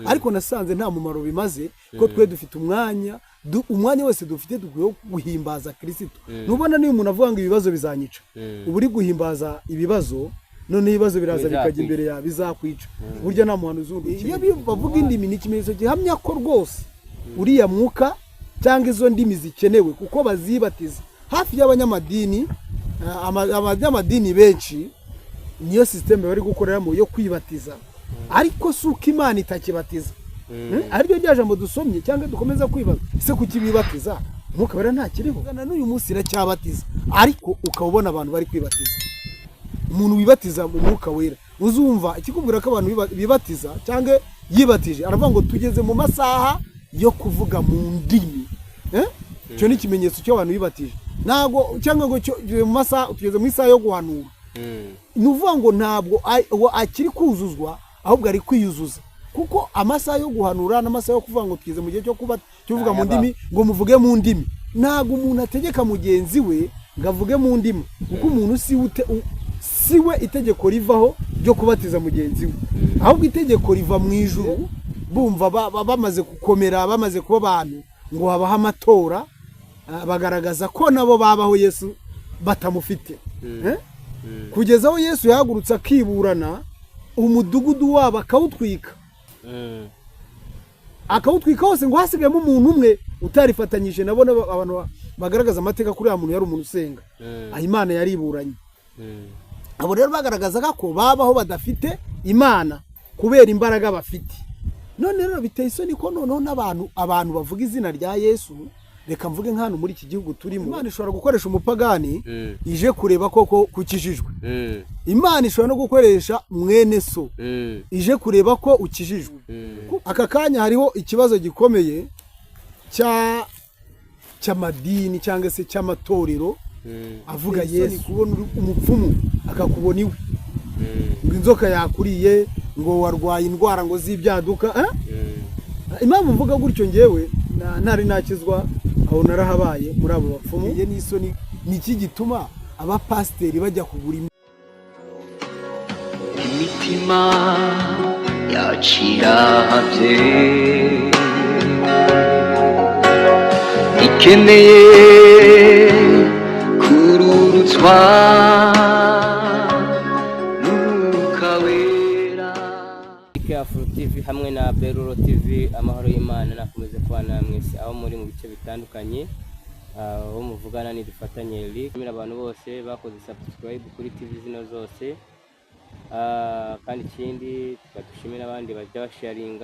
ariko nasanze nta mumaro bimaze ko twe dufite umwanya wese dufite dukwiye guhimbaza Kristo. Nubona niyo umuntu avuga ngo ibibazo bizanyica, uburi guhimbaza ibibazo, none ibibazo biraza bikajya imbere ya bizakwica. Burya nta muhanuzi undi iyo bavuga indimi ni ikimenyetso gihamya ko rwose uriya mwuka cyangwa izo ndimi zikenewe, kuko bazibatiza hafi y'abanyamadini. Abanyamadini benshi niyo systeme bari gukoreramo yo kwibatiza, ariko suko Imana itakibatiza. Aribyo ryajambo dusomye cyangwa dukomeza kwibaza, ese kuki bibatiza mwuka wera nta kiriho? N'uyu munsi iracyabatiza, ariko ukabona abantu bari kwibatiza. Umuntu wibatiza mu mwuka wera uzumva ikikubwira ko abantu bibatiza cyangwa yibatije, aravuga ngo tugeze mu masaha yo kuvuga mu ndimi. Cyo ni ikimenyetso cy'abantu bibatije. Nago cyangwa ngo mu masaha tugeze mu isaha yo guhanura. Nuvuga ngo ntabwo akiri kuzuzwa, ahubwo ari kwiyuzuza, kuko amasaha yo guhanura n'amasaha yo kuvuga ngo tugeze mu gihe cyo kuvuga mu ndimi, ngo muvuge mu ndimi. Nago umuntu ategeka mugenzi we ngo avuge mu ndimi, kuko umuntu siwe itegeko rivaho ryo kubatiza mugenzi we, ahubwo itegeko riva mu ijuru. Bumva bamaze gukomera, bamaze kuba abantu, ngo habaho amatora bagaragaza ko nabo babaho Yesu batamufite. Kugeza aho Yesu yahagurutse akiburana, umudugudu wabo akawutwika. Akawutwika hose, ngo hasigayemo umuntu umwe utarifatanyije nabo. Abantu bagaragaza amateka kuri ya muntu yari umuntu usenga, Imana yariburanye. Abo rero bagaragazaga ko babaho badafite Imana kubera imbaraga bafite. None rero biteye isoni ko noneho abantu bavuga izina rya Yesu. Reka mvuge nk'hano muri iki gihugu turimo, Imana ishobora gukoresha umupagani ije kureba koko kukijijwe. Imana ishobora no gukoresha mwene so ije kureba ko ukijijwe. Aka kanya hariho ikibazo gikomeye cy'amadini cyangwa se cy'amatorero avuga Yesu. Kubona umupfumu akakubona iwe, ngo inzoka yakuriye, ngo warwaye indwara ngo z'ibyaduka. Impamvu mvuga gutyo ngewe ntari nakizwa, aho narahabaye muri abo bapfumu. Ye n'isoni niki gituma abapasteri bajya kugura imitima yaciravye, ikeneye kururutswa n'Umwuka wera. Afro TV hamwe na Beruro TV, amahoro y'Imana nakomeze kubana mwese aho muri mu bice bitandukanye, aho muvugana ni dufatanye Eric. Abantu bose bakoze subscribe kuri TV zino zose, kandi ikindi tukadushimira abandi bajya basharinga.